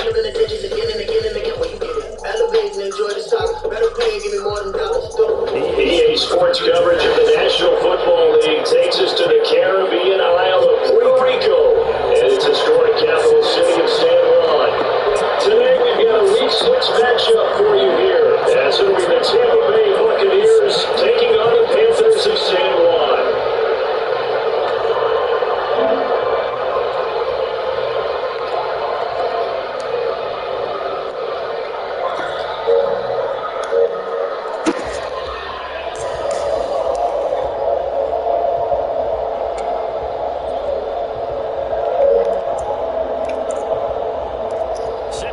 killing the digits again and again and again. What you get it? Elevate and enjoy the saga. Better pay, give me more than dollars. EA Sports coverage of the National Football League takes us to the Caribbean Isle of Puerto Rico and its historic capital city of San Juan. Today we've got a Week 6 matchup for you here, as it'll be the Tampa Bay Buccaneers taking on the Panthers of San Juan.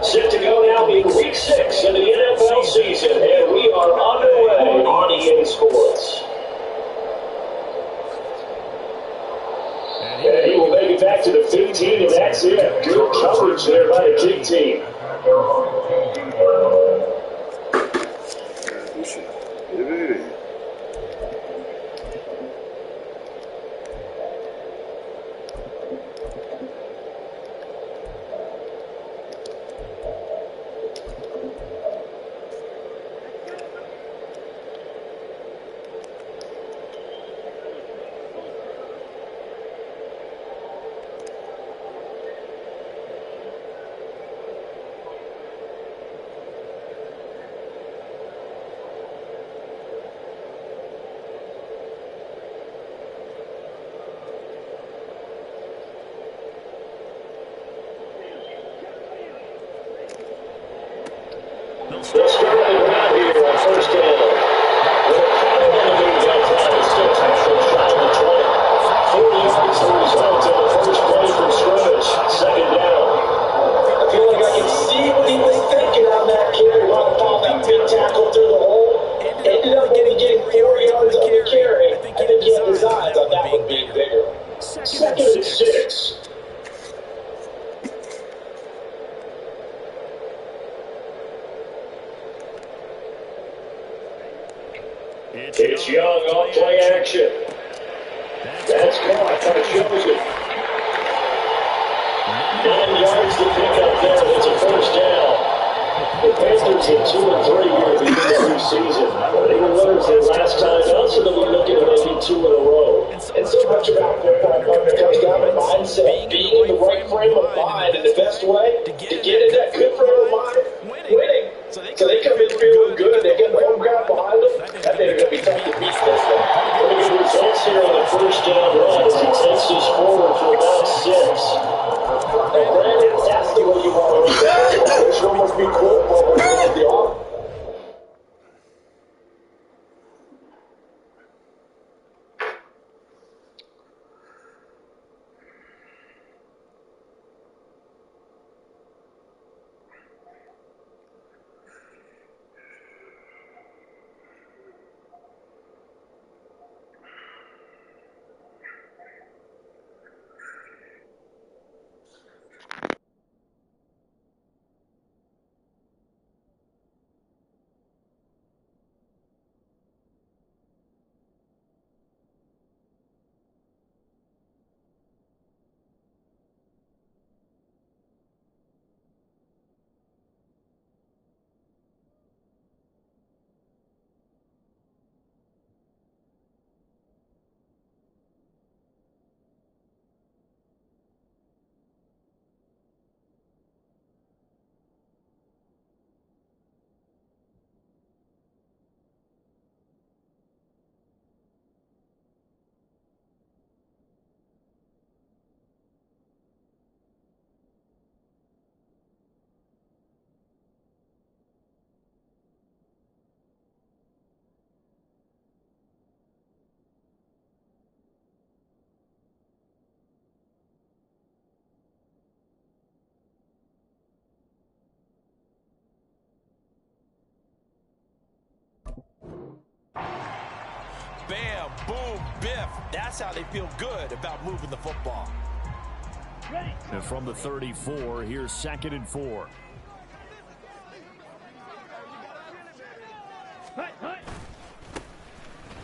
Set to go now in Week 6 of the NFL season, and we are underway on EA Sports. And he will make it back to the 15, and that's it. Good coverage there by the kick team. They'll start on the ground here on first down. With a count on the move that time, it's still touchdown shot of the 20. 40 yards the result of the first play from scrimmage. Second down. I feel like I can see what he was thinking on that carry. Run found that big tackle through the hole. Ended up getting 4 yards on the carry. I think he had his eyes on that one being bigger. Second and 6. It's Young on play action. That's caught by Chosen. 9 yards to pick up there. That's a first down. The Panthers in 2 and 3 here at the end of the new season. They were winners their last time out, so they'll be looking at maybe 2 in a row. And so much about football comes down to mindset. Being in the right frame of mind, and the best way to get in that good frame of mind, winning. So they come in feeling good. They get the home crowd behind them. I think they're going to be tough to beat this one. Pretty good results here on the first down run as he takes us forward for about 6. And Brandon, that's the way you want to do it. This one must be cool for the offense. Bam, boom, biff. That's how they feel good about moving the football. And from the 34, here's 2nd and 4.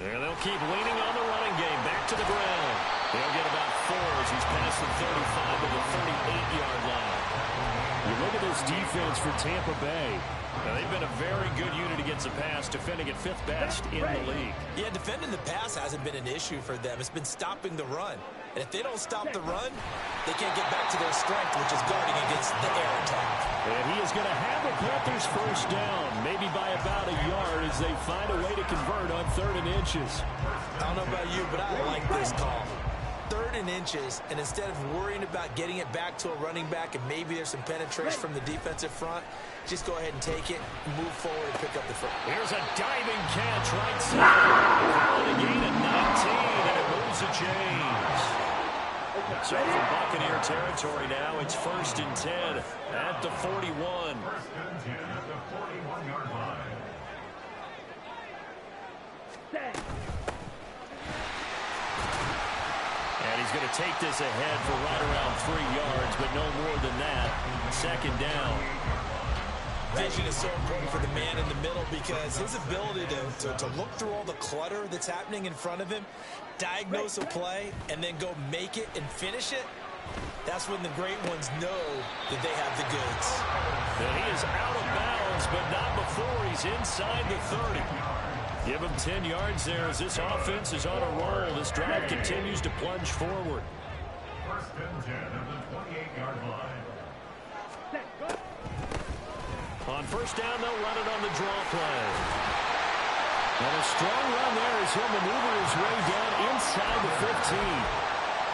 And they'll keep leaning on the running game. Back to the ground. They'll get about 4 as he's past the 35 to the 38-yard line. You look at this this defense for Tampa Bay? Now, they've been a very good unit against the pass, defending at 5th best in the league. Yeah, defending the pass hasn't been an issue for them. It's been stopping the run. And if they don't stop the run, they can't get back to their strength, which is guarding against the air attack. And he is going to have the Panthers first down, maybe by about a yard as they find a way to convert on 3rd and inches. I don't know about you, but I like this call. 3rd and inches, and instead of worrying about getting it back to a running back and maybe there's some penetration from the defensive front, just go ahead and take it, move forward, and pick up the foot. Here's a diving catch right side. And a gain of 19, and it moves the chains. So from Buccaneer territory now, it's 1st and 10 at the 41. And he's going to take this ahead for right around 3 yards, but no more than that. 2nd down. Vision is so important for the man in the middle because his ability to look through all the clutter that's happening in front of him, diagnose a play, and then go make it and finish it, that's when the great ones know that they have the goods. And he is out of bounds, but not before he's inside the 30. Give him 10 yards there as this offense is on a roll. This drive continues to plunge forward. 1st and 10 at the 28-yard line. On 1st down, they'll run it on the draw play. And a strong run there as he'll maneuver his way down inside the 15.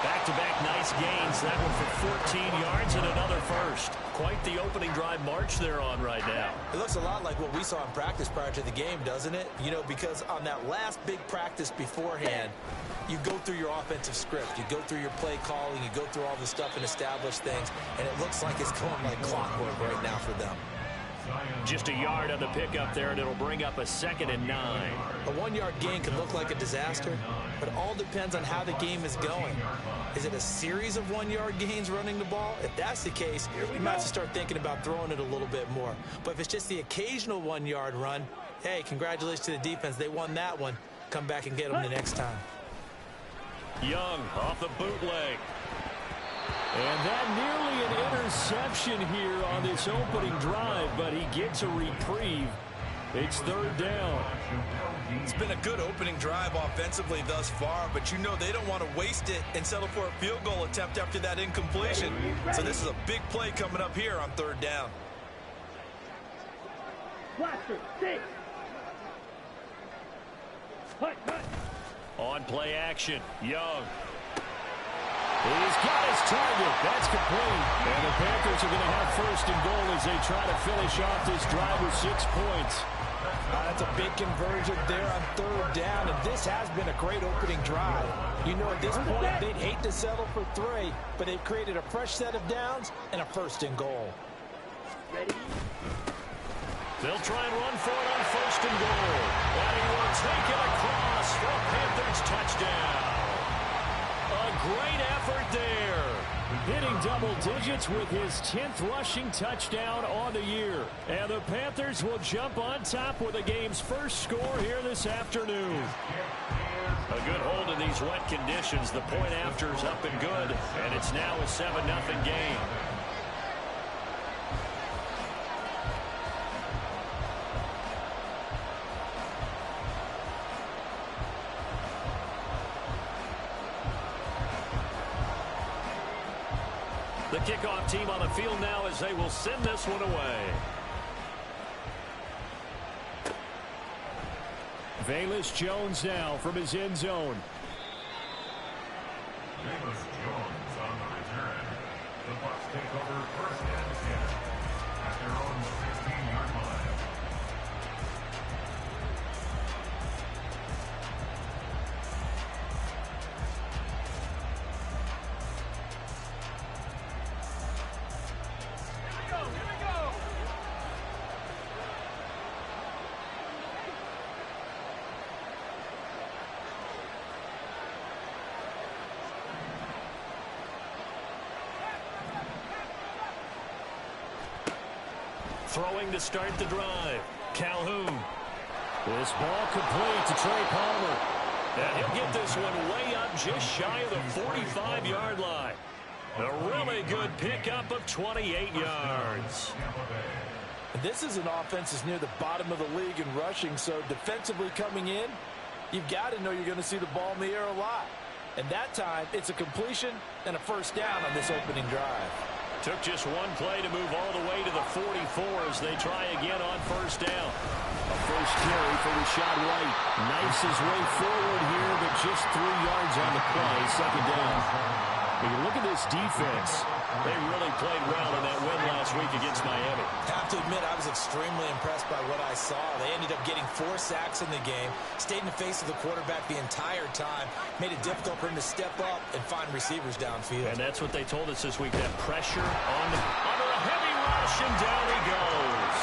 Back-to-back nice gains. That one for 14 yards and another first. Quite the opening drive march they're on right now. It looks a lot like what we saw in practice prior to the game, doesn't it? You know, because on that last big practice beforehand, you go through your offensive script. You go through your play calling. You go through all the stuff and establish things. And it looks like it's going like clockwork right now for them. Just a yard on the pickup there, and it'll bring up a 2nd and 9. A 1-yard gain can look like a disaster, but it all depends on how the game is going. Is it a series of 1-yard gains running the ball? If that's the case, you might have to start thinking about throwing it a little bit more. But if it's just the occasional 1-yard run, hey, congratulations to the defense. They won that one. Come back and get them the next time. Young off the bootleg. And that nearly an interception here on this opening drive, but he gets a reprieve. It's 3rd down. It's been a good opening drive offensively thus far, but you know they don't want to waste it and settle for a field goal attempt after that incompletion. So this is a big play coming up here on 3rd down. On play action, Young. He's got his target. That's complete. And the Panthers are going to have 1st and goal as they try to finish off this drive with 6 points. That's a big conversion there on 3rd down, and this has been a great opening drive. You know, at this point, they'd hate to settle for 3, but they've created a fresh set of downs and a 1st and goal. Ready? They'll try and run for it on 1st and goal. And he will take it across for a Panthers touchdown. A great effort there. Hitting double digits with his 10th rushing touchdown on the year. And the Panthers will jump on top with the game's first score here this afternoon. A good hold in these wet conditions. The point after is up and good. And it's now a 7-0 game. The kickoff team on the field now as they will send this one away. Velus Jones now from his end zone. Velus Jones on the return. The Bucs take over 1st and 10 at their own 16-yard line. Throwing to start the drive. Calhoun. This ball complete to Trey Palmer. And he'll get this one way up just shy of the 45-yard line. A really good pickup of 28 yards. This is an offense that's near the bottom of the league in rushing, so defensively coming in, you've got to know you're going to see the ball in the air a lot. And that time, it's a completion and a first down on this opening drive. Took just one play to move all the way to the 44 as they try again on first down. A first carry for Rashad White. Knifes his way forward here, but just 3 yards on the play. Second down. When you look at this defense, they really played well in that win last week against Miami. Have to admit, I was extremely impressed by what I saw. They ended up getting 4 sacks in the game, stayed in the face of the quarterback the entire time, made it difficult for him to step up and find receivers downfield. And that's what they told us this week, that pressure under a heavy rush, and down he goes.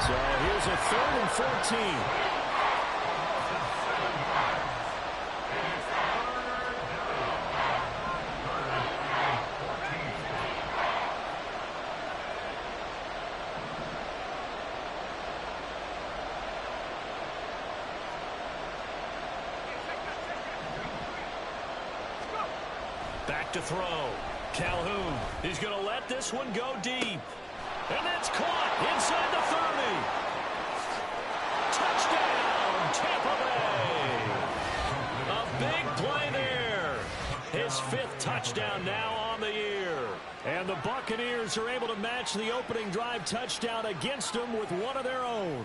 So here's a 3rd and 14. Back to throw. Calhoun. He's going to let this one go deep. And it's caught inside the 30. Touchdown, Tampa Bay. A big play there. His 5th touchdown now on the year. And the Buccaneers are able to match the opening drive touchdown against them with one of their own.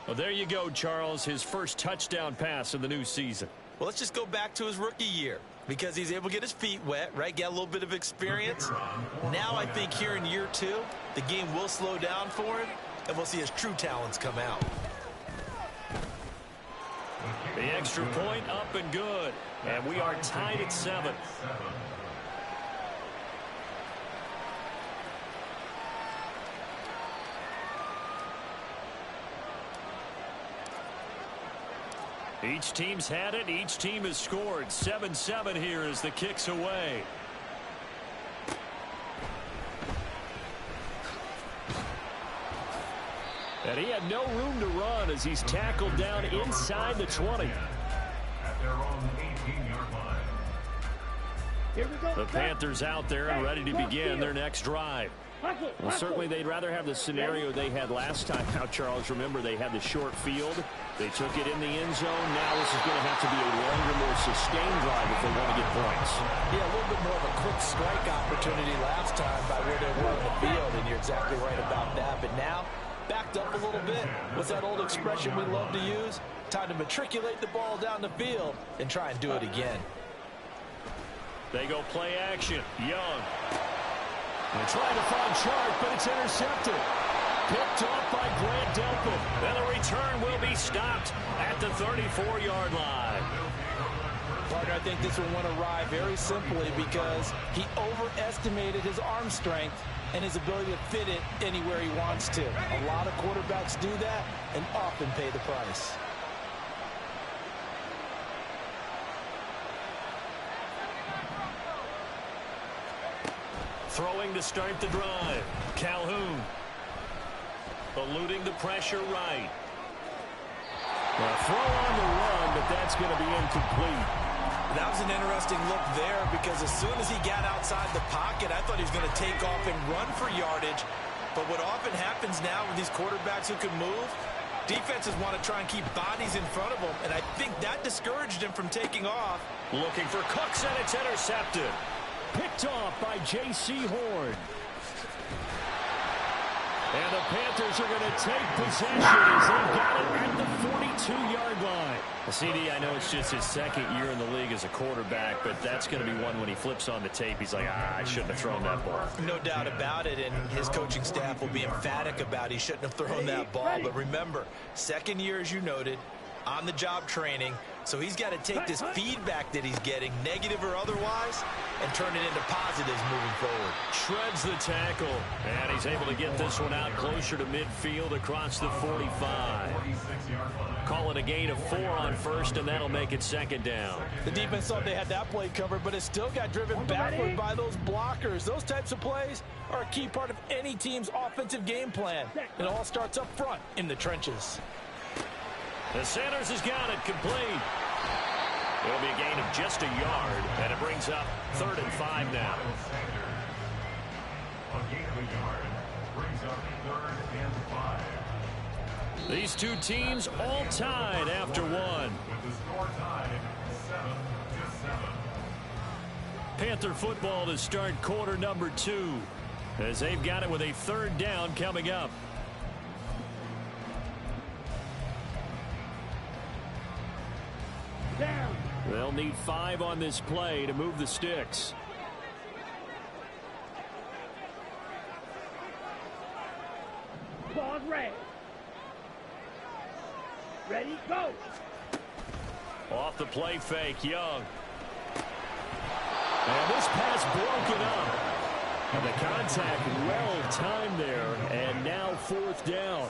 Well, there you go, Charles. His first touchdown pass of the new season. Well, let's just go back to his rookie year because he's able to get his feet wet, right? Get a little bit of experience. Now I think here in year 2, the game will slow down for him, and we'll see his true talents come out. The extra point up and good. And we are tied at 7. Each team's had it. Each team has scored. 7-7 here as the kick's away. And he had no room to run as he's tackled down inside the 20. At their own 18-yard line. The Panthers out there and ready to begin their next drive. Well, certainly they'd rather have the scenario they had last time. Now, Charles, remember they had the short field. They took it in the end zone. Now this is going to have to be a longer, more sustained drive if they want to get points. Yeah, a little bit more of a quick strike opportunity last time by where they were on the field, and you're exactly right about that. But now, backed up a little bit. What's that old expression we love to use? Time to matriculate the ball down the field and try and do it again. They go play action. Young. They're trying to find Chark, but it's intercepted. Picked off by Grant Delpit. Then a return will be stopped at the 34-yard line. Partner, I think this one went awry very simply because he overestimated his arm strength and his ability to fit it anywhere he wants to. A lot of quarterbacks do that and often pay the price. Throwing to start the drive. Calhoun. Eluding the pressure right. Well, throw on the run, but that's going to be incomplete. That was an interesting look there because as soon as he got outside the pocket, I thought he was going to take off and run for yardage. But what often happens now with these quarterbacks who can move, defenses want to try and keep bodies in front of them, and I think that discouraged him from taking off. Looking for Cooks, and it's intercepted. Picked off by J.C. Horn. And the Panthers are going to take possession as they've got it at the 42-yard line. CD, I know it's just his second year in the league as a quarterback, but that's going to be one when he flips on the tape. He's like, I shouldn't have thrown that ball. No doubt about it, and his coaching staff will be emphatic about he shouldn't have thrown that ball. But remember, second year, as you noted, on-the-job training. So he's got to take this feedback that he's getting, negative or otherwise, and turn it into positives moving forward. Shreds the tackle, and he's able to get this one out closer to midfield across the 45. Call it a gain of 4 on first, and that'll make it second down. The defense thought they had that play covered, but it still got driven backward by those blockers. Those types of plays are a key part of any team's offensive game plan. It all starts up front in the trenches. The Sanders has got it complete. It'll be a gain of just a yard, and it brings up 3rd and 5 now. A gain of a yard brings up 3rd and 5. These two teams all tied after one. With the score tied 7-7. Panther football to start quarter number 2, as they've got it with a 3rd down coming up. Down. They'll need 5 on this play to move the sticks. Pause red. Ready, go. Off the play fake, Young. And this pass broken up. And the contact well timed there, and now 4th down.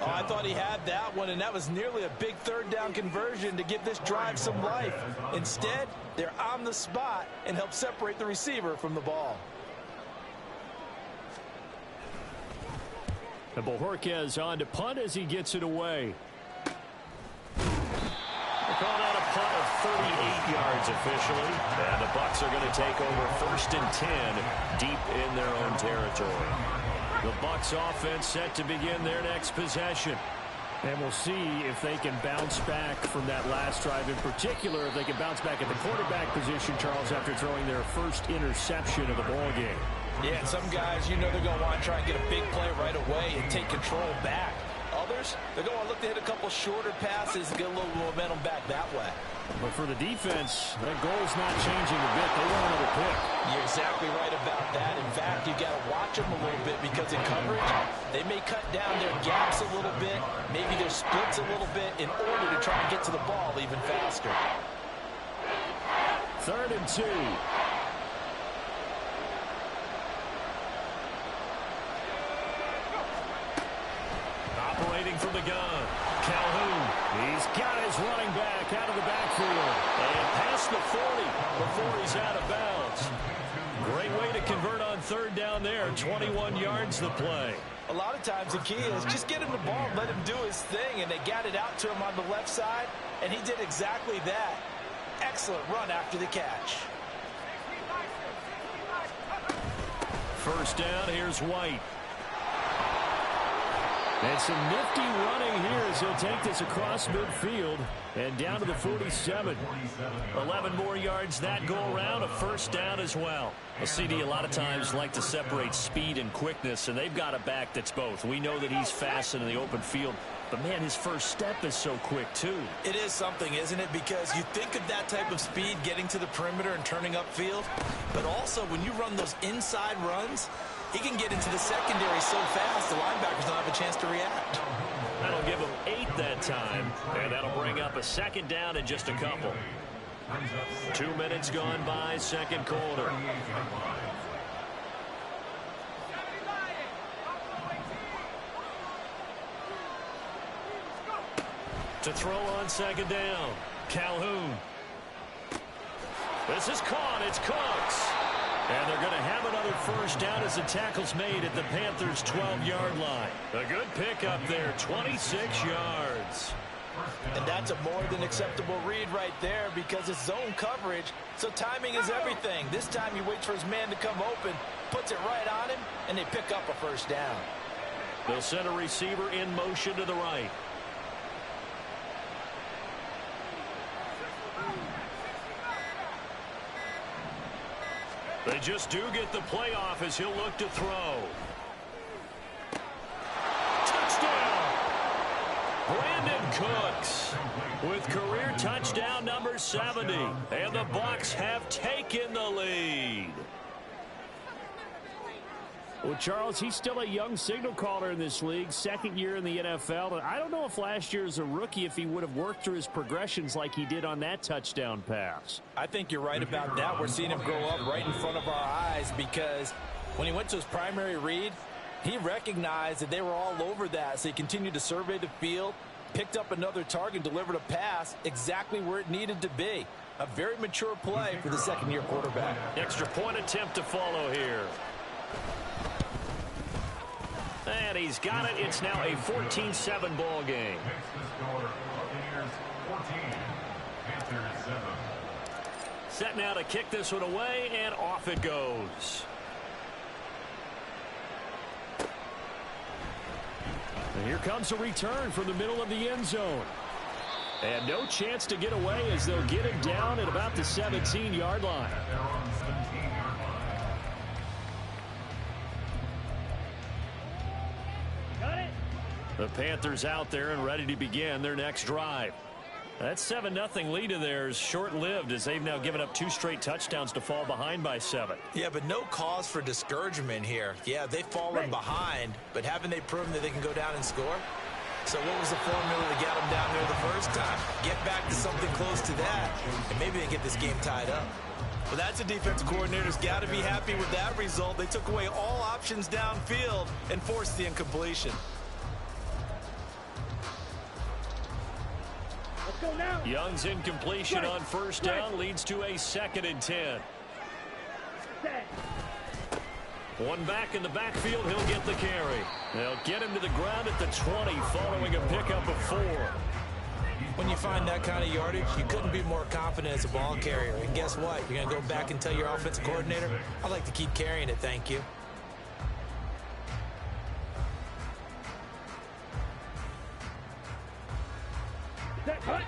Oh, I thought he had that one, and that was nearly a big 3rd down conversion to give this drive some life. Instead, they're on the spot and help separate the receiver from the ball. And Bojorquez on to punt as he gets it away. They're calling out a punt of 38 yards officially. And the Bucs are going to take over 1st and 10 deep in their own territory. The Bucs offense set to begin their next possession. And we'll see if they can bounce back from that last drive. In particular, if they can bounce back at the quarterback position, Charles, after throwing their first interception of the ball game. Yeah, and some guys, you know they're going to want to try and get a big play right away and take control back. Others, they're going to look to hit a couple shorter passes and get a little momentum back that way. But for the defense, that goal's not changing a bit. They want another pick. You're exactly right about that. In fact, you got to watch them a little bit because in coverage, they may cut down their gaps a little bit, maybe their splits a little bit in order to try and get to the ball even faster. 3rd and 2. Operating from the gun, Calhoun. He's got his running back out of the backfield. And past the 40 before he's out of bounds. Great way to convert on 3rd down there. 21 yards the play. A lot of times the key is just get him the ball and let him do his thing. And they got it out to him on the left side. And he did exactly that. Excellent run after the catch. 1st down, here's White. And some nifty running here as he'll take this across midfield and down to the 47. 11 more yards that go around, a 1st down as well. Well, CD a lot of times like to separate speed and quickness, and they've got a back that's both. We know that he's fast in the open field, but, man, his first step is so quick, too. It is something, isn't it? Because you think of that type of speed getting to the perimeter and turning upfield, but also when you run those inside runs, he can get into the secondary so fast the linebackers don't have a chance to react. That'll give him 8 that time, and that'll bring up a 2nd down in just a couple. 2 minutes gone by, 2nd quarter. To throw on 2nd down, Calhoun. This is caught. It's Cooks. And they're going to have another 1st down as the tackle's made at the Panthers' 12-yard line. A good pickup there, 26 yards. And that's a more than acceptable read right there because it's zone coverage, so timing is everything. This time he waits for his man to come open, puts it right on him, and they pick up a 1st down. They'll send a receiver in motion to the right. They just do get the playoff as he'll look to throw. Touchdown! Brandon Cooks with career touchdown number 70. And the Bucs have taken the lead. Well, Charles, he's still a young signal caller in this league, 2nd year in the NFL. And I don't know if last year as a rookie if he would have worked through his progressions like he did on that touchdown pass. I think you're right about that. We're seeing him grow up right in front of our eyes because when he went to his primary read, he recognized that they were all over that. So he continued to survey the field, picked up another target, delivered a pass exactly where it needed to be. A very mature play for the 2nd-year quarterback. Extra point attempt to follow here. And he's got it. It's now a 14-7 ball game. Makes the score Buccaneers 14, Panthers Set now to kick this one away, and off it goes. And here comes a return from the middle of the end zone. And no chance to get away as they'll get him down at about the 17-yard line. Got it. The Panthers out there and ready to begin their next drive. That 7-0 lead of theirs short-lived as they've now given up 2 straight touchdowns to fall behind by 7. Yeah, but no cause for discouragement here. Yeah, they've fallen behind, but haven't they proven that they can go down and score? So what was the formula to get them down there the first time? Get back to something close to that, and maybe they get this game tied up. Well, that's a defensive coordinator's got to be happy with that result. They took away all options downfield and forced the incompletion. Let's go now. Young's incompletion on first down leads to a 2nd and 10. Set. One back in the backfield, he'll get the carry. They'll get him to the ground at the 20 following a pickup of 4. When you find that kind of yardage, you couldn't be more confident as a ball carrier. And guess what? You're going to go back and tell your offensive coordinator, I'd like to keep carrying it, thank you.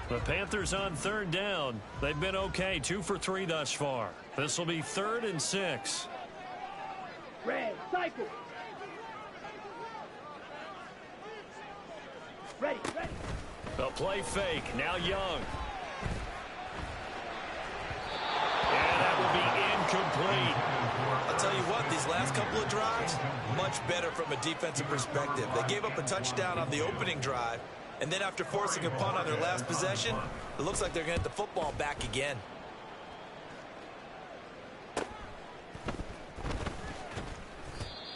The Panthers on 3rd down. They've been okay, 2 for 3 thus far. This will be 3rd and 6. Red, cycle. Ready, ready. They'll play fake. Now Young. And that will be incomplete. I'll tell you what, these last couple of drives, much better from a defensive perspective. They gave up a touchdown on the opening drive, and then after forcing a punt on their last possession, it looks like they're going to get the football back again.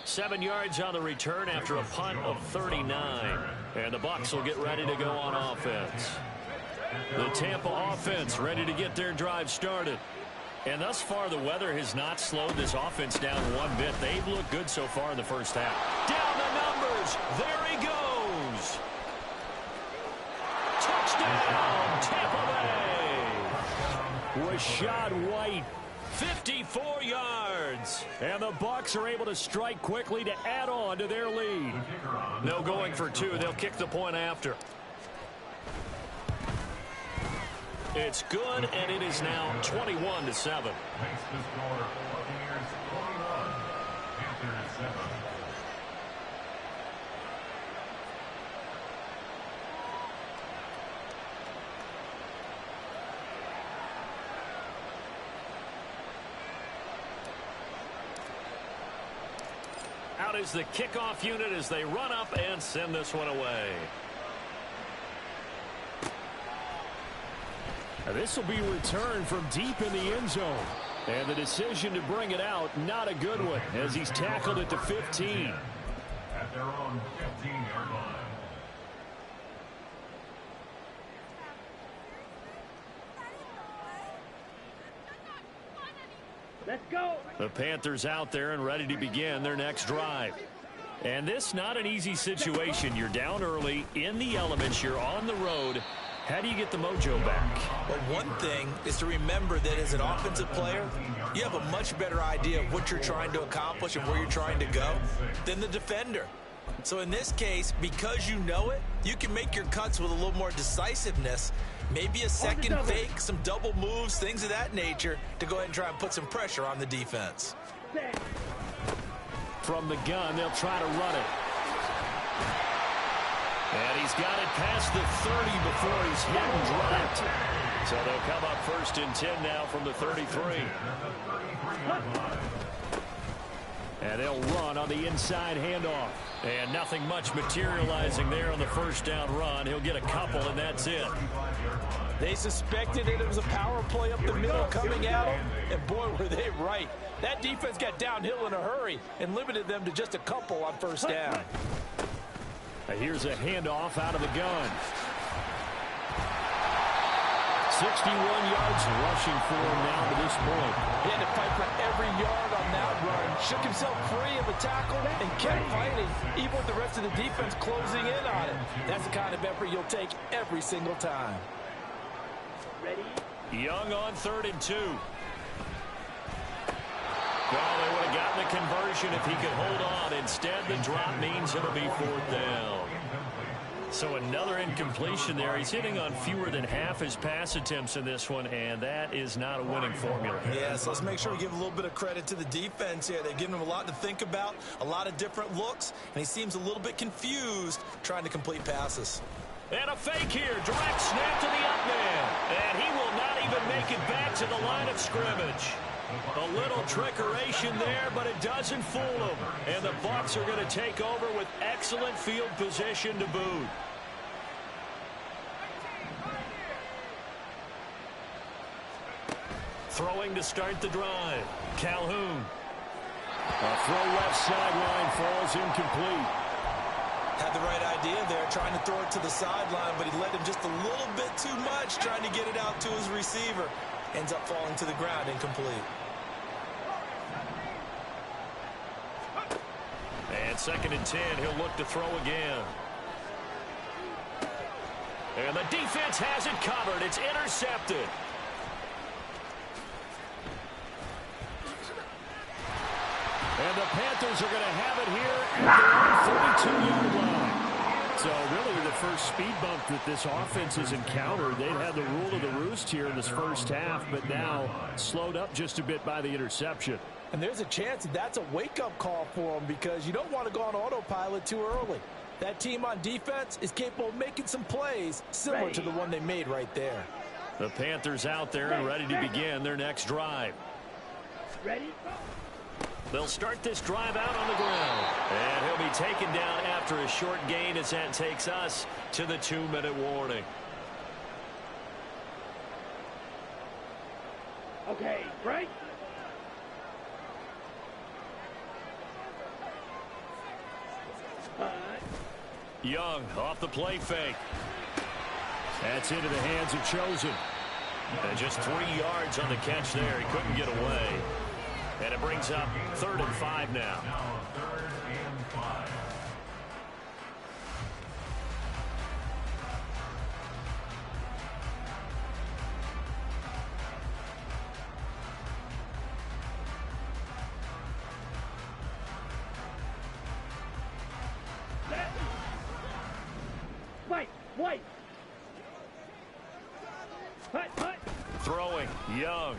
Seven yards on the return after a punt of 39. And the Bucs will get ready to go on offense. The Tampa offense ready to get their drive started. And thus far, the weather has not slowed this offense down one bit. They've looked good so far in the first half. Down the numbers. There he goes. Touchdown, Tampa Bay. Rashad White. 54 yards. And the Bucs are able to strike quickly to add on to their lead. No going for 2. They'll kick the point after. It's good, and it is now 21-7. Makes the score Buccaneers 21, Panthers 7. Out is the kickoff unit as they run up and send this one away. Now this will be returned from deep in the end zone. And the decision to bring it out, not a good one, as he's tackled at the 15. At their own 15-yard line. Let's go. The Panthers out there and ready to begin their next drive. And this not an easy situation. You're down early, in the elements, you're on the road. How do you get the mojo back? Well, one thing is to remember that as an offensive player, you have a much better idea of what you're trying to accomplish and where you're trying to go than the defender. So in this case, because you know it, you can make your cuts with a little more decisiveness. Maybe a second fake, some double moves, things of that nature to go ahead and try and put some pressure on the defense. From the gun, they'll try to run it. And he's got it past the 30 before he's hit and dropped. So they'll come up 1st and 10 now from the 33. And they'll run on the inside handoff. And nothing much materializing there on the first down run. He'll get a couple, and that's it. They suspected it was a power play up the middle coming at them, and boy, were they right. That defense got downhill in a hurry and limited them to just a couple on first down. Here's a handoff out of the gun. 61 yards rushing for him now to this point. He had to fight for every yard on that run. Shook himself free of the tackle and kept fighting, even with the rest of the defense closing in on it. That's the kind of effort you'll take every single time. Ready? Young on 3rd and 2. Well, they would have gotten the conversion if he could hold on. Instead, the drop means it'll be 4th down. So another incompletion there. He's hitting on fewer than half his pass attempts in this one, and that is not a winning formula. Yeah, so let's make sure we give a little bit of credit to the defense here. They've given him a lot to think about, a lot of different looks, and he seems a little bit confused trying to complete passes. And a fake here. Direct snap to the up man. And he will not even make it back to the line of scrimmage. A little trickeration there, but it doesn't fool him. And the Bucs are going to take over with excellent field position to boot. Throwing to start the drive. Calhoun. A throw left sideline falls incomplete. Had the right idea there, trying to throw it to the sideline, but he led him just a little bit too much, trying to get it out to his receiver. Ends up falling to the ground, incomplete. And 2nd and 10, he'll look to throw again. And the defense has it covered. It's intercepted. And the Panthers are going to have it here at their own 32-yard line. So really the first speed bump that this offense has encountered. They've had the rule of the roost here in this first half, but now slowed up just a bit by the interception. And there's a chance that that's a wake-up call for them because you don't want to go on autopilot too early. That team on defense is capable of making some plays similar to the one they made right there. The Panthers out there and ready to begin their next drive. Ready? They'll start this drive out on the ground. And he'll be taken down after a short gain as that takes us to the 2-minute warning. Okay, right? Young off the play fake. That's into the hands of Chosen. And just 3 yards on the catch there. He couldn't get away. And it brings up 3rd and 5 now. Now 3rd and 5. White. Hut. Throwing, Young.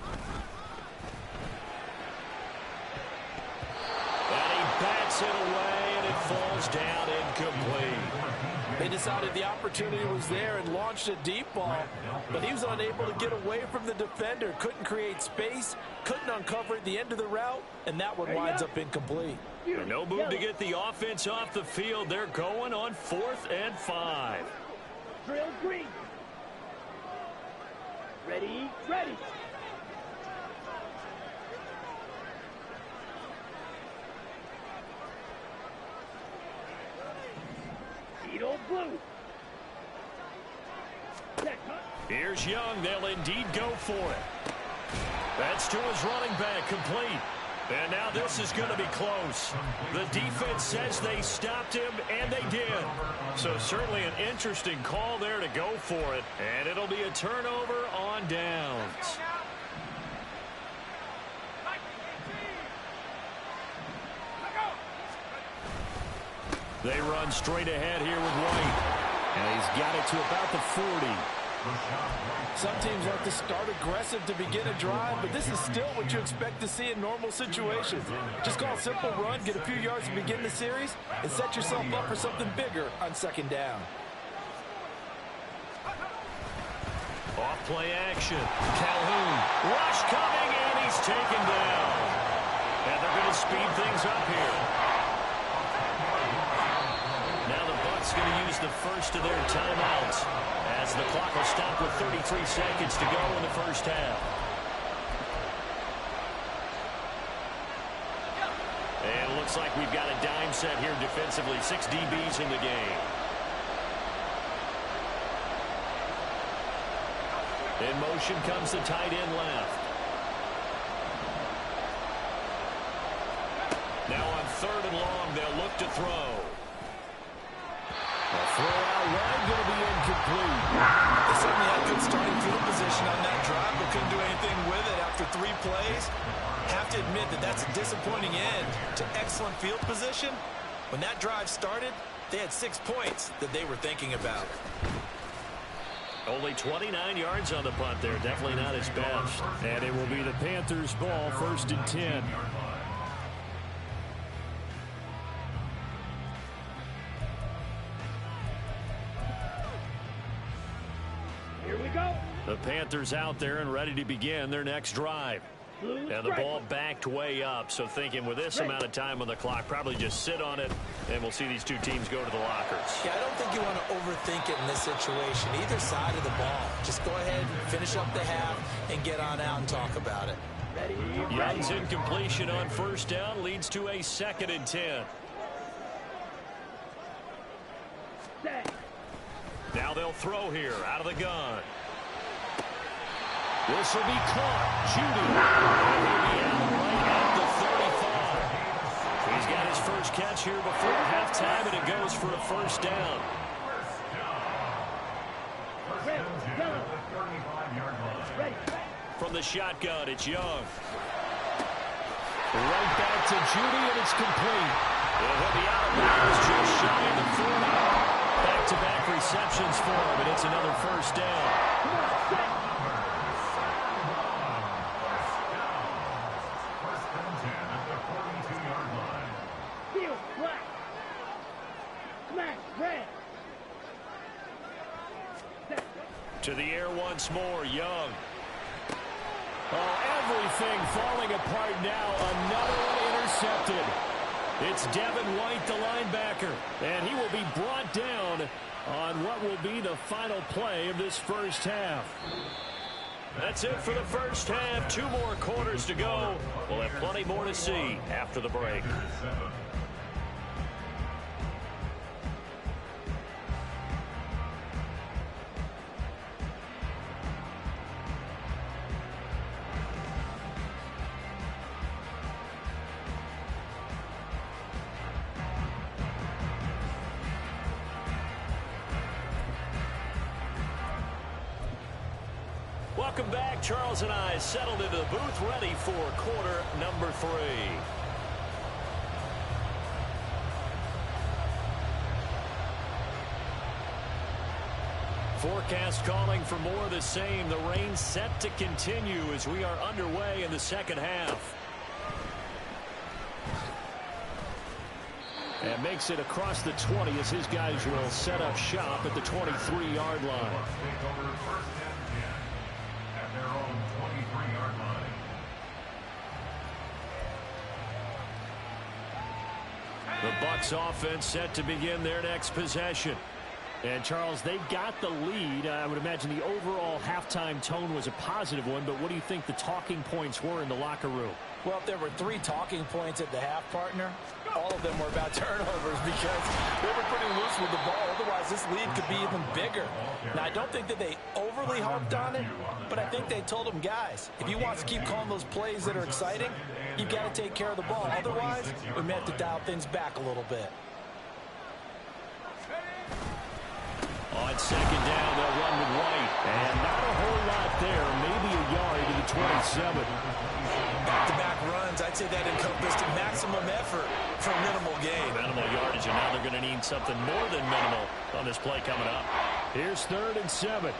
And he bats it away, and it falls down incomplete. They decided the opportunity was there and launched a deep ball, but he was unable to get away from the defender, couldn't create space, couldn't uncover at the end of the route, and that one winds up incomplete. No move to get the offense off the field. They're going on 4th and 5. Drill green. Ready. Eagle blue. Here's Young. They'll indeed go for it. That's to his running back, complete. And now this is going to be close. The defense says they stopped him, and they did. So certainly an interesting call there to go for it. And it'll be a turnover on downs. They run straight ahead here with White. And he's got it to about the 40. Some teams like to start aggressive to begin a drive, but this is still what you expect to see in normal situations. Just call a simple run, get a few yards to begin the series, and set yourself up for something bigger on 2nd down. Off play action. Calhoun. Rush coming, and he's taken down. And they're going to speed things up here. Now the Bucs going to use the first of their timeouts as the clock will stop with 33 seconds to go in the first half. And it looks like we've got a dime set here defensively. 6 DBs in the game. In motion comes the tight end left. Now on 3rd and long, they'll look to throw. A throw out wide, going to be incomplete. They certainly had good starting field position on that drive, but couldn't do anything with it after 3 plays. Have to admit that that's a disappointing end to excellent field position. When that drive started, they had 6 points that they were thinking about. Only 29 yards on the punt there. Definitely not his best. And it will be the Panthers' ball, 1st and 10. Here we go. The Panthers out there and ready to begin their next drive. And the ball backed way up, so thinking with this amount of time on the clock, probably just sit on it, and we'll see these two teams go to the lockers. Yeah, I don't think you want to overthink it in this situation. Either side of the ball. Just go ahead, finish up the half, and get on out and talk about it. Ready. Young's incompletion on 1st down leads to a 2nd and 10. Set. Now they'll throw here out of the gun. This will be caught. Judy. And he'll be out right at the 35. He's got his first catch here before halftime, and it goes for a 1st down. Ready. From the shotgun, it's Young. Right back to Judy, and it's complete. And he'll be out of bounds just shy of the 40. Back-to-back receptions for him, and it's another 1st down. Come on, set. Field black. Smash red. Set. To the air once more, Young. Oh, everything falling apart now. Another one intercepted. It's Devin White, the linebacker, and he will be brought down on what will be the final play of this 1st half. That's it for the 1st half. 2 more quarters to go. We'll have plenty more to see after the break. Welcome back. Charles and I settled into the booth, ready for quarter number 3. Forecast calling for more of the same. The rain set to continue as we are underway in the 2nd half. And makes it across the 20 as his guys will set up shop at the 23-yard line. The Bucs offense set to begin their next possession. And, Charles, they got the lead. I would imagine the overall halftime tone was a positive one, but what do you think the talking points were in the locker room? Well, if there were 3 talking points at the half, partner, all of them were about turnovers because they were pretty loose with the ball. Otherwise, this lead could be even bigger. Now, I don't think that they overly harped on it, but I think they told them, guys, if you want to keep calling those plays that are exciting, you've got to take care of the ball. Otherwise, we may have to dial things back a little bit. On 2nd down, they'll run with White. And not a whole lot there, maybe a yard to the 27. Back-to-back runs, I'd say that encompassed maximum effort for minimal gain. Minimal yardage, and now they're going to need something more than minimal on this play coming up. Here's 3rd and 7.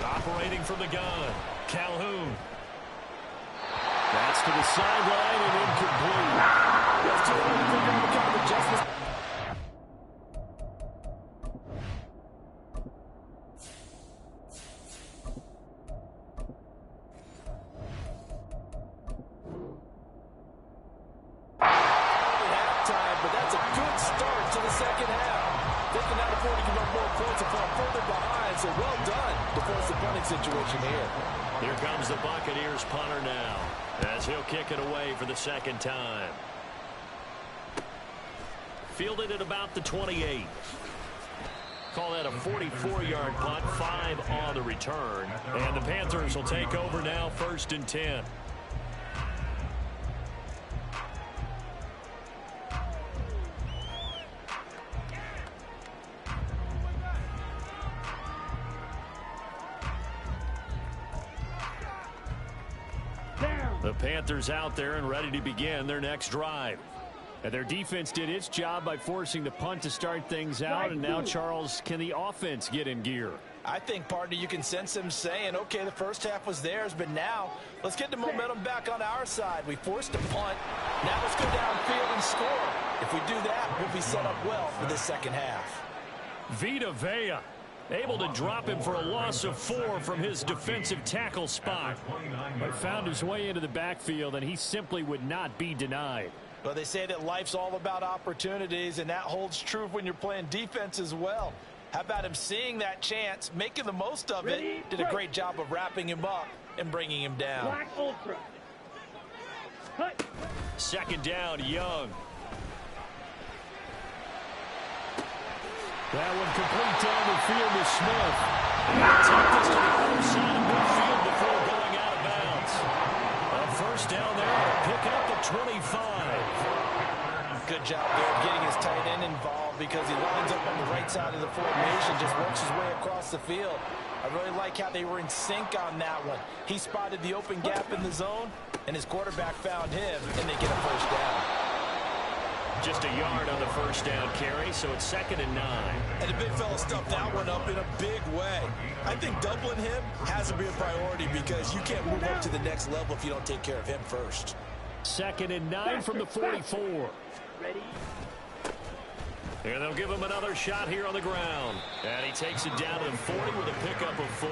Operating from the gun, Calhoun. That's to the sideline and incomplete. That's too early to figure out what kind of adjustments. Halftime, but that's a good start to the 2nd half. They can now afford to give up more points if they're further behind, so well done to force the punting situation here. Here comes the Buccaneers punter now, as he'll kick it away for the second time. Fielded at about the 28. Call that a 44-yard punt, 5 on the return. And the Panthers will take over now, 1st and 10. The Panthers out there and ready to begin their next drive. And their defense did its job by forcing the punt to start things out. And now, Charles, can the offense get in gear? I think, partner, you can sense them saying, okay, the first half was theirs, but now let's get the momentum back on our side. We forced a punt. Now let's go downfield and score. If we do that, we'll be set up well for this second half. Vita Vea able to drop him for a loss of 4 from his defensive tackle spot. But found his way into the backfield, and he simply would not be denied. Well, they say that life's all about opportunities, and that holds true when you're playing defense as well. How about him seeing that chance, making the most of it? Did a great job of wrapping him up and bringing him down. Black Ultra. Cut. Second down, Young. That one complete down the field to Smith. Take this to the other side of midfield before going out of bounds. A first down there, pick up the 25. Good job there getting his tight end involved because he lines up on the right side of the formation, just works his way across the field. I really like how they were in sync on that one. He spotted the open gap in the zone, and his quarterback found him, and they get a first down. Just a yard on the first down carry, so it's 2nd and 9. And the big fella stuffed that one up in a big way. I think doubling him has to be a priority because you can't move up to the next level if you don't take care of him first. 2nd and 9 from the 44. Ready? And they'll give him another shot here on the ground. And he takes it down to the 40 with a pickup of 4.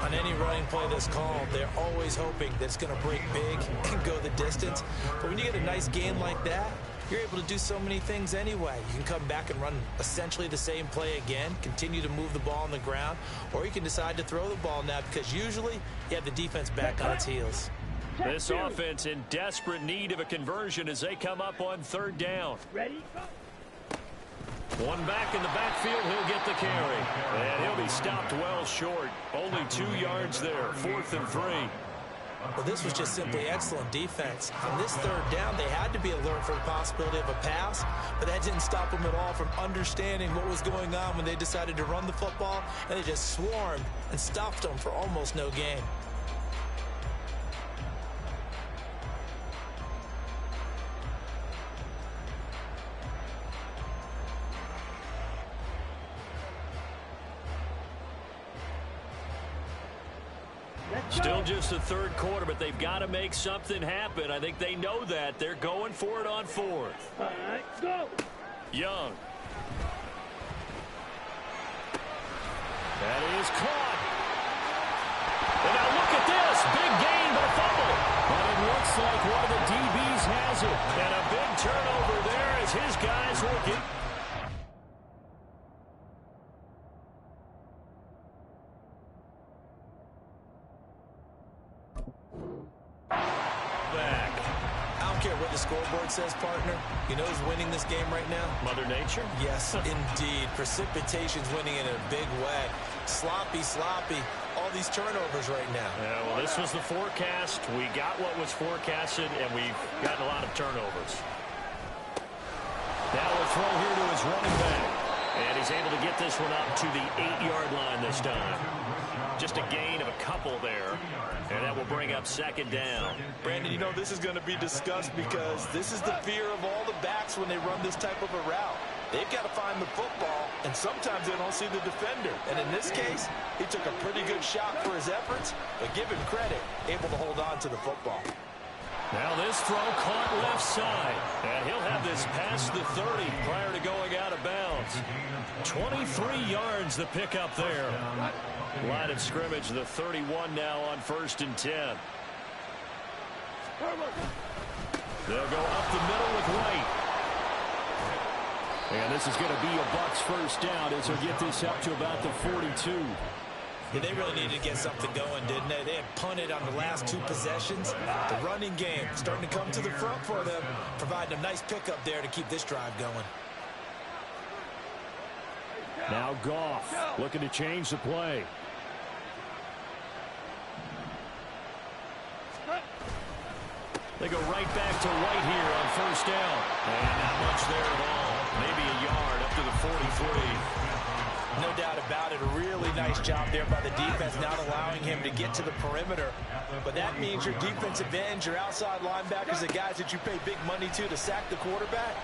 On any running play that's called, they're always hoping that it's going to break big and go the distance. But when you get a nice gain like that, you're able to do so many things anyway. You can come back and run essentially the same play again, continue to move the ball on the ground, or you can decide to throw the ball now because usually you have the defense back on its heels. This offense in desperate need of a conversion as they come up on 3rd down. Ready? Go. One back in the backfield, he'll get the carry. And he'll be stopped well short. Only 2 yards there, 4th and 3. Well, this was just simply excellent defense. On this 3rd down, they had to be alert for the possibility of a pass, but that didn't stop them at all from understanding what was going on when they decided to run the football, and they just swarmed and stopped them for almost no gain. Still just the 3rd quarter, but they've got to make something happen. I think they know that. They're going for it on 4th. All right, go. Young. That is caught. And now look at this. Big gain, but a fumble. But it looks like one of the DBs has it. And a big turnover there as his guys will get. What the scoreboard says, partner. You know who's winning this game right now? Mother Nature? Yes, indeed. Precipitation's winning in a big way. Sloppy. All these turnovers right now. Yeah, well, this was the forecast. We got what was forecasted, and we've gotten a lot of turnovers. Now a throw here to his running back. And he's able to get this one up to the 8-yard line this time. Just a gain of a couple there. And that will bring up 2nd down. Brandon, you know this is going to be discussed because this is the fear of all the backs when they run this type of a route. They've got to find the football, and sometimes they don't see the defender. And in this case, he took a pretty good shot for his efforts, but give him credit, able to hold on to the football. Now this throw caught left side. And he'll have this past the 30 prior to going out of bounds. 23 yards the pickup there. Line of scrimmage, the 31 now on 1st and 10. They'll go up the middle with White. And this is going to be a Bucs first down as he'll get this up to about the 42. Yeah, they really needed to get something going, didn't they? They had punted on the last 2 possessions. The running game starting to come to the front for them, providing a nice pickup there to keep this drive going. Now Goff looking to change the play. They go right back to White here on first down. And not much there at all. Maybe a yard up to the 43. No doubt about it. A really nice job there by the defense, not allowing him to get to the perimeter. But that means your defensive ends, your outside linebackers, the guys that you pay big money to sack the quarterback,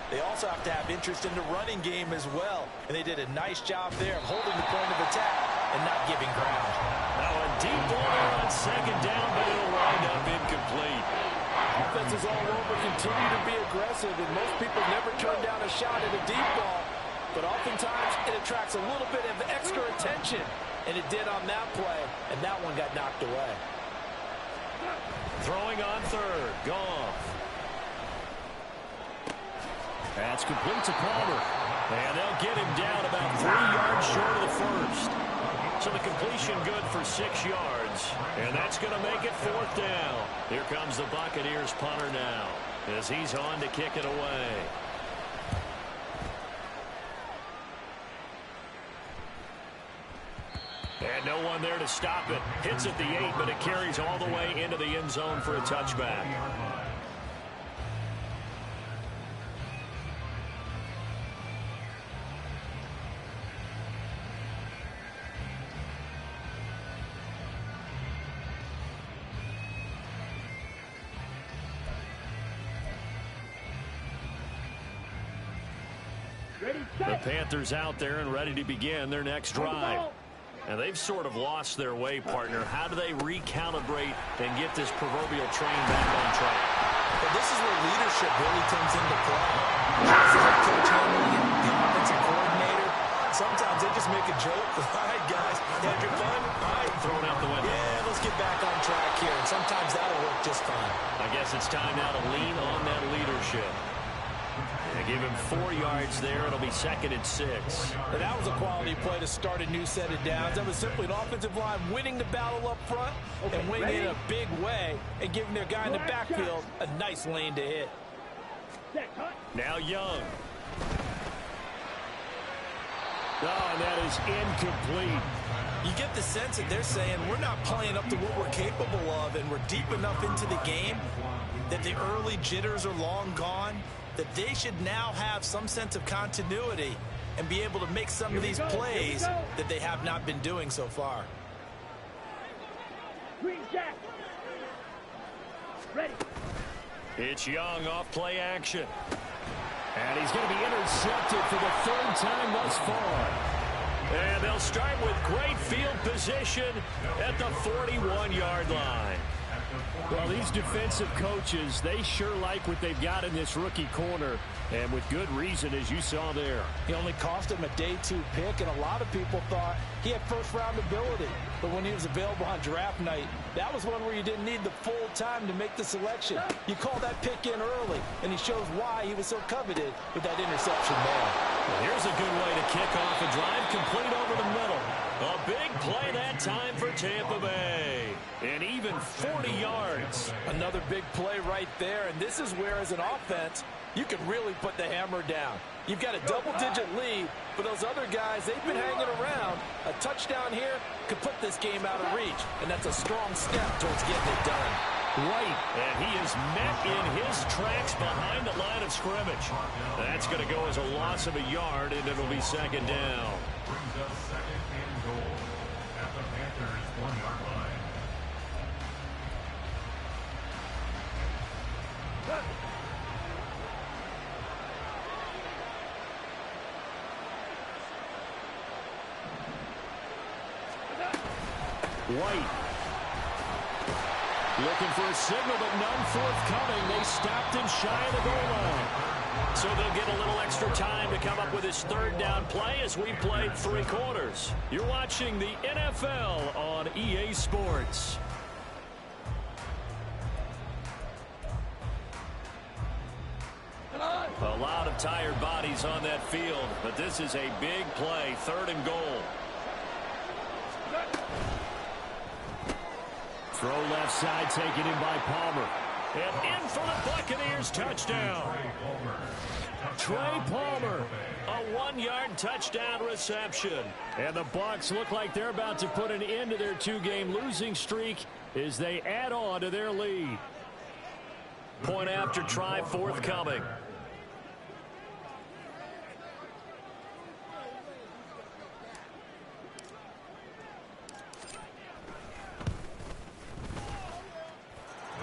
they also have to have interest in the running game as well. And they did a nice job there of holding the point of attack and not giving ground. Now a deep ball on second down, but it'll wind up incomplete. Offenses all over continue to be aggressive, and most people never turn down a shot at a deep ball. But oftentimes it attracts a little bit of extra attention, and it did on that play, and that one got knocked away. Throwing on third, Goff. That's complete to Palmer. And they'll get him down about 3 yards short of the first. So the completion good for 6 yards. And that's going to make it 4th down. Here comes the Buccaneers punter now as he's on to kick it away. And no one there to stop it. Hits at the 8, but it carries all the way into the end zone for a touchback. The Panthers out there and ready to begin their next drive. And they've sort of lost their way, partner. How do they recalibrate and get this proverbial train back on track? But this is where leadership really comes into play. As the head coach handling it, the offensive coordinator, sometimes they just make a joke. All right, guys, had your fun? All right. Thrown out the window. Yeah, let's get back on track here. And sometimes that'll work just fine. I guess it's time now to lean on that leadership. They give him 4 yards there. It'll be 2nd and 6. And that was a quality play to start a new set of downs. That was simply an offensive line winning the battle up front and winning it in a big way and giving their guy in the backfield a nice lane to hit. Now Young. Oh, and that is incomplete. You get the sense that they're saying we're not playing up to what we're capable of, and we're deep enough into the game that the early jitters are long gone, that they should now have some sense of continuity and be able to make some of these plays that they have not been doing so far. Green Jack. Ready. It's Young off play action. And he's going to be intercepted for the 3rd time thus far. And they'll start with great field position at the 41-yard line. Well, these defensive coaches, they sure like what they've got in this rookie corner, and with good reason, as you saw there. He only cost him a day 2 pick, and a lot of people thought he had first-round ability. But when he was available on draft night, that was one where you didn't need the full time to make the selection. You call that pick in early, and he shows why he was so coveted with that interception there. Well, here's a good way to kick off a drive, complete over the middle. A big play that time for Tampa Bay. And even 40 yards. Another big play right there, and this is where, as an offense, you can really put the hammer down. You've got a double-digit lead, but those other guys, they've been hanging around. A touchdown here could put this game out of reach, and that's a strong step towards getting it done. Right, and he is met in his tracks behind the line of scrimmage. That's going to go as a loss of a yard, and it'll be 2nd down. Brings up 2nd and goal at the Panthers' 1-yard line. White. Looking for a signal, but none forthcoming. They stopped him shy of the goal line. So they'll get a little extra time to come up with his 3rd down play as we played 3 quarters. You're watching the NFL on EA Sports. A lot of tired bodies on that field, but this is a big play, 3rd and goal. Throw left side, taken in by Palmer. And in for the Buccaneers touchdown. Trey Palmer, a 1-yard touchdown reception. And the Bucs look like they're about to put an end to their 2-game losing streak as they add on to their lead. Point after try forthcoming.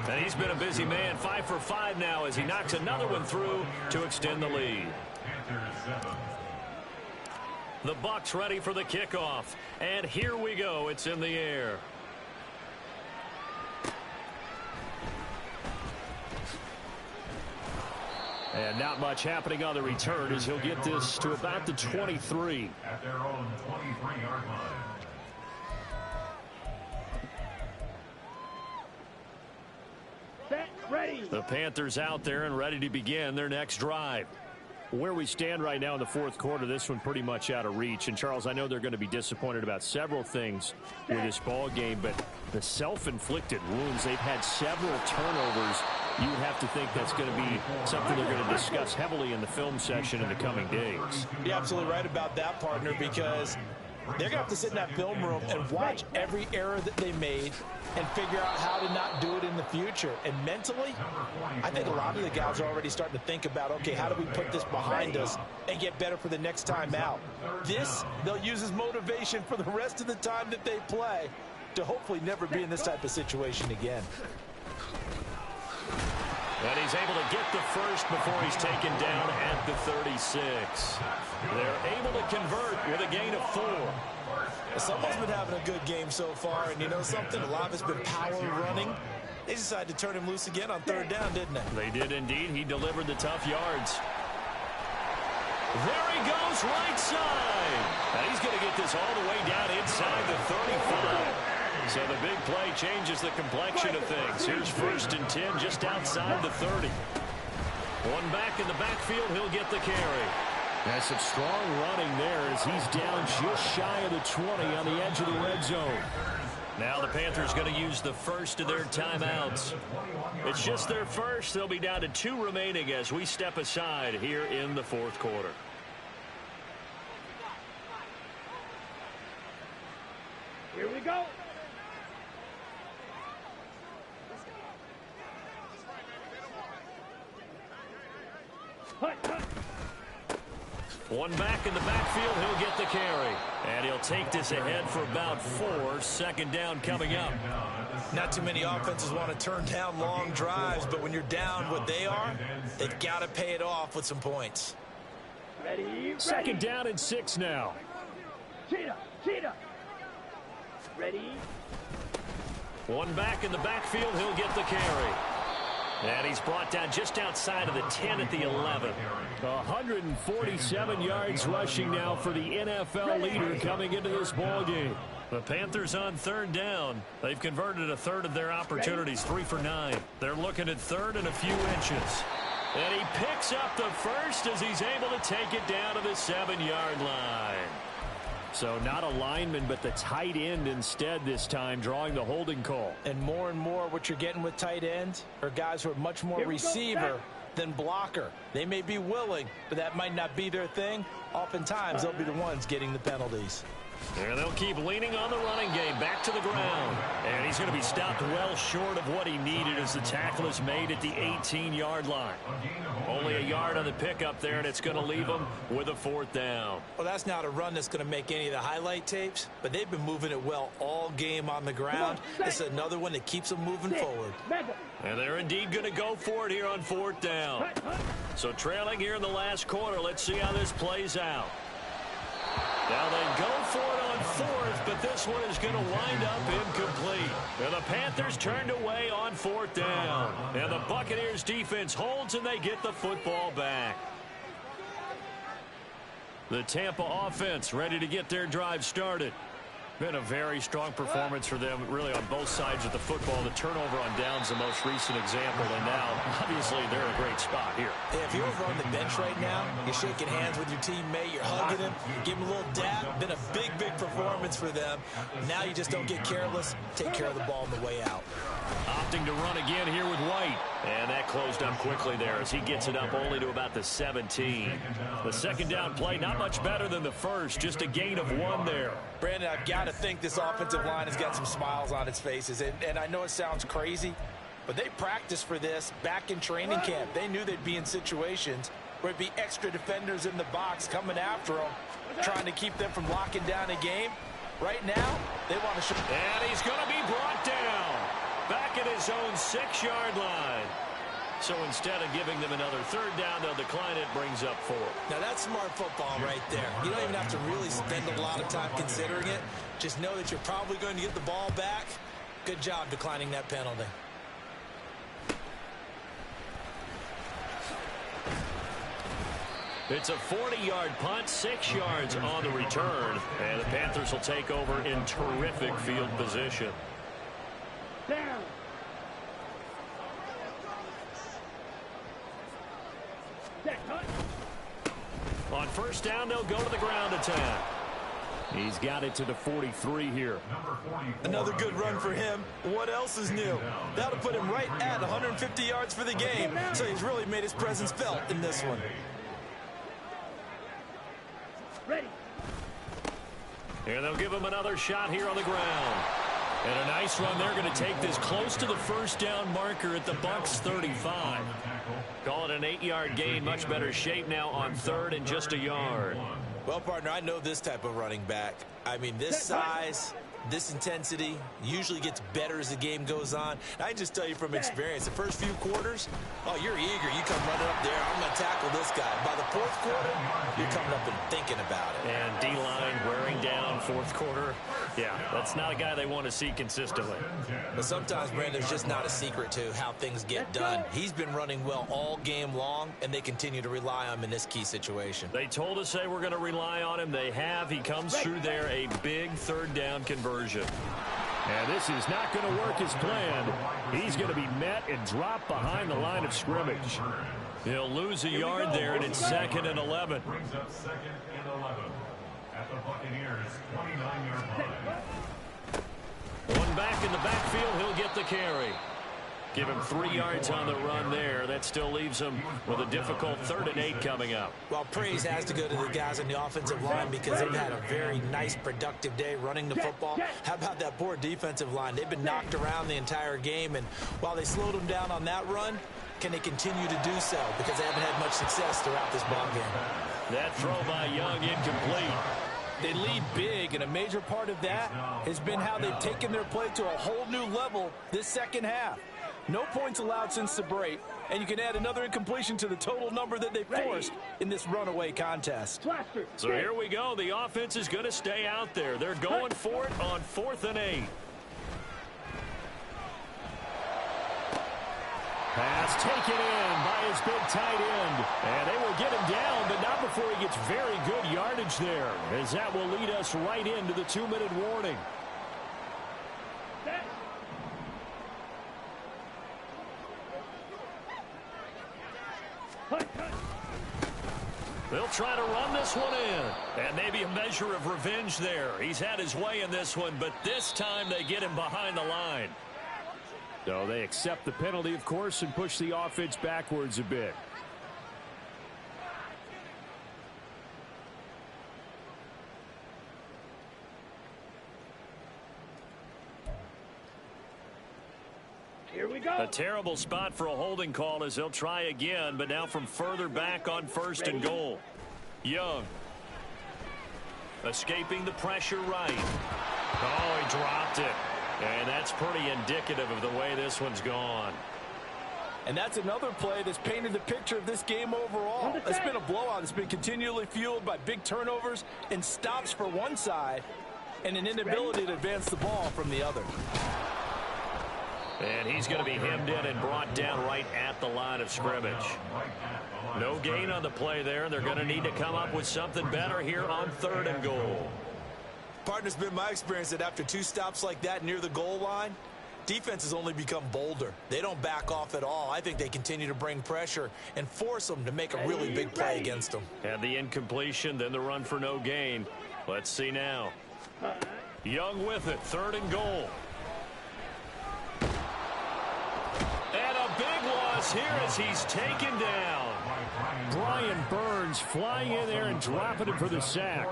And he's been a busy man, 5 for 5 now as he knocks another one through to extend the lead. The Bucs ready for the kickoff. And here we go. It's in the air. And not much happening on the return as he'll get this to about the 23. At their own 23-yard line. Ready. The Panthers out there and ready to begin their next drive. Where we stand right now in the fourth quarter, this one pretty much out of reach. And, Charles, I know they're going to be disappointed about several things with this ball game, but the self-inflicted wounds, they've had several turnovers. You would have to think that's going to be something they're going to discuss heavily in the film session in the coming days. You're absolutely right about that, partner, because they're going to have to sit in that film room and watch every error that they made and figure out how to not do it in the future. And mentally, I think a lot of the guys are already starting to think about, okay, how do we put this behind us and get better for the next time out? This, they'll use as motivation for the rest of the time that they play to hopefully never be in this type of situation again. And he's able to get the first before he's taken down at the 36. They're able to convert with a gain of 4. Someone's been having a good game so far, and you know something? A lot of it's been power running. They decided to turn him loose again on 3rd down, didn't they? They did indeed. He delivered the tough yards. There he goes, right side. And he's going to get this all the way down inside the 35. So the big play changes the complexion of things. Here's 1st and 10 just outside the 30. One back in the backfield, he'll get the carry. That's some strong running there as he's down just shy of the 20 on the edge of the red zone. Now the Panthers going to use the first of their timeouts. It's just their first. They'll be down to 2 remaining as we step aside here in the fourth quarter. Here we go. One back in the backfield, he'll get the carry. And he'll take this ahead for about 4. 2nd down coming up. Not too many offenses want to turn down long drives, but when you're down what they are, they've got to pay it off with some points. Ready. 2nd down and 6 now. Cheetah. Ready. One back in the backfield, he'll get the carry. And he's brought down just outside of the 10 at the 11. 147 yards rushing now for the NFL leader coming into this ball game. The Panthers on 3rd down. They've converted a third of their opportunities, 3 for 9. They're looking at 3rd and a few inches. And he picks up the first as he's able to take it down to the 7-yard line. So not a lineman, but the tight end instead this time, drawing the holding call. And more what you're getting with tight ends are guys who are much more receiver than blocker. They may be willing, but that might not be their thing. Oftentimes, they'll be the ones getting the penalties. And they'll keep leaning on the running game, back to the ground. And he's going to be stopped well short of what he needed as the tackle is made at the 18-yard line. Only a yard on the pickup there, and it's going to leave him with a 4th down. Well, that's not a run that's going to make any of the highlight tapes, but they've been moving it well all game on the ground. This is another one that keeps them moving forward. And they're indeed going to go for it here on 4th down. So trailing here in the last quarter, let's see how this plays out. Now they go for it on 4th, but this one is going to wind up incomplete. And the Panthers turned away on 4th down. And the Buccaneers defense holds and they get the football back. The Tampa offense ready to get their drive started. Been a very strong performance for them, really, on both sides of the football. The turnover on downs, the most recent example, and now, obviously, they're in a great spot here. Yeah, if you're over on the bench right now, you're shaking hands with your teammate, you're hugging him, give him a little dap. Been a big, big performance for them. Now you just don't get careless. Take care of the ball on the way out. Opting to run again here with White. And that closed up quickly there as he gets it up only to about the 17. The second down play, not much better than the first, just a gain of 1 there. Brandon, I've got to think this offensive line has got some smiles on its faces. And I know it sounds crazy, but they practiced for this back in training camp. They knew they'd be in situations where it'd be extra defenders in the box coming after them, trying to keep them from locking down a game. Right now, they want to show. And he's going to be brought down back at his own 6-yard line. So instead of giving them another third down, they'll decline it, brings up 4. Now that's smart football right there. You don't even have to really spend a lot of time considering it. Just know that you're probably going to get the ball back. Good job declining that penalty. It's a 40-yard punt, 6 yards on the return. And the Panthers will take over in terrific field position. Down. On first down, they'll go to the ground attack. He's got it to the 43 here. Another good run for him. What else is new? That'll put him right at 150 yards for the game. So he's really made his presence felt in this one. Ready. And they'll give him another shot here on the ground. And a nice run. They're going to take this close to the first down marker at the Bucs 35. Call it an 8-yard gain. Much better shape now on third and just a yard. Well, partner, I know this type of running back. I mean, this size, this intensity usually gets better as the game goes on. And I can just tell you from experience, the first few quarters, oh, you're eager. You come running up there. I'm going to tackle this guy. By the fourth quarter, you're coming up and thinking about it. And D-line wearing down fourth quarter. Yeah, that's not a guy they want to see consistently. But sometimes, Brandon, there's just not a secret to how things get done. He's been running well all game long, and they continue to rely on him in this key situation. They told us they were going to rely on him. They have. He comes through there, a big third down conversion. And this is not going to work as planned. He's going to be met and dropped behind the line of scrimmage. He'll lose a yard there, and it's 2nd and 11. Brings up 2nd and 11 at the Buccaneers' 29-yard line. One back in the backfield, he'll get the carry. Give him 3 yards on the run there. That still leaves him with a difficult 3rd and 8 coming up. Well, praise has to go to the guys on the offensive line because they've had a very nice, productive day running the football. How about that poor defensive line? They've been knocked around the entire game, and while they slowed them down on that run, can they continue to do so? Because they haven't had much success throughout this ball game. That throw by Young incomplete. They lead big, and a major part of that has been how they've taken their play to a whole new level this second half. No points allowed since the break, and you can add another incompletion to the total number that they forced in this runaway contest. So here we go. The offense is going to stay out there. They're going for it on 4th and 8. Pass taken in by his big tight end. And they will get him down, but not before he gets very good yardage there, as that will lead us right into the 2-minute warning. They'll try to run this one in. And maybe a measure of revenge there. He's had his way in this one, but this time they get him behind the line. So they accept the penalty, of course, and push the offense backwards a bit. Here we go. A terrible spot for a holding call as they'll try again, but now from further back on 1st and goal. Young. Escaping the pressure right. Oh, he dropped it. And that's pretty indicative of the way this one's gone. And that's another play that's painted the picture of this game overall. It's been a blowout. It's been continually fueled by big turnovers and stops for one side and an inability to advance the ball from the other. And he's going to be hemmed in and brought down right at the line of scrimmage. No gain on the play there. They're going to need to come up with something better here on 3rd and goal. Partner, it's been my experience that after 2 stops like that near the goal line, defense has only become bolder. They don't back off at all. I think they continue to bring pressure and force them to make a really big play against them. Had the incompletion, then the run for no gain. Let's see now. Young with it, 3rd and goal. And a big loss here as he's taken down. Brian Burns flying in there and dropping him for the sack.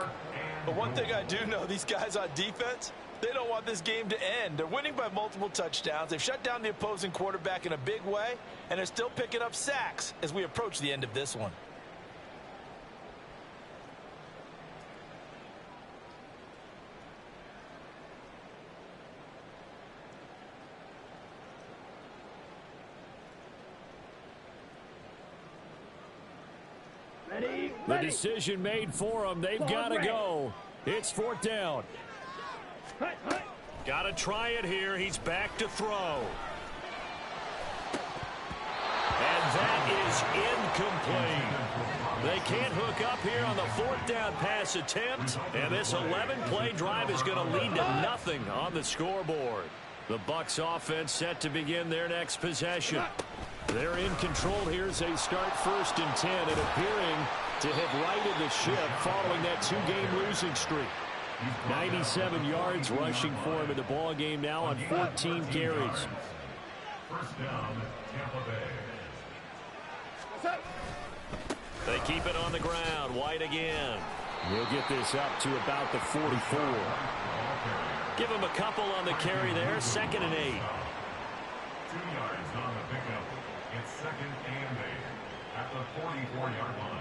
But one thing I do know, these guys on defense, they don't want this game to end. They're winning by multiple touchdowns. They've shut down the opposing quarterback in a big way, and they're still picking up sacks as we approach the end of this one. Ready? The decision made for them. They've got to go. It's 4th down. Got to try it here. He's back to throw. And that is incomplete. They can't hook up here on the 4th down pass attempt. And this 11-play drive is going to lead to nothing on the scoreboard. The Bucs offense set to begin their next possession. They're in control here as they start 1st and 10 and appearing to have righted the ship following that 2-game losing streak. 97 yards rushing for him in the ball game now on 14 carries. 1st down, Tampa Bay. They keep it on the ground. White again. He'll get this up to about the 44. Give him a couple on the carry there. 2nd and 8. 2 yards on the pickup. It's 2nd and 8 at the 44-yard line.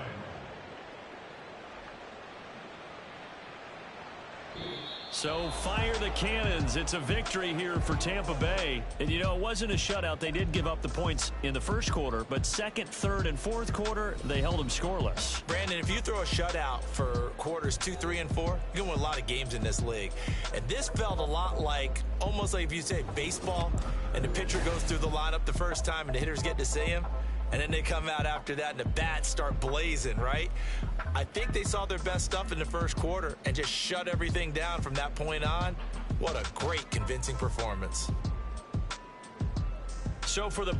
So fire the cannons. It's a victory here for Tampa Bay. And, you know, it wasn't a shutout. They did give up the points in the 1st quarter, but 2nd, 3rd, and 4th quarter, they held them scoreless. Brandon, if you throw a shutout for quarters 2, 3, and 4, you can win a lot of games in this league. And this felt a lot like, almost like if you say baseball, and the pitcher goes through the lineup the first time and the hitters get to see him, and then they come out after that and the bats start blazing, right? I think they saw their best stuff in the 1st quarter and just shut everything down from that point on. What a great, convincing performance. So for the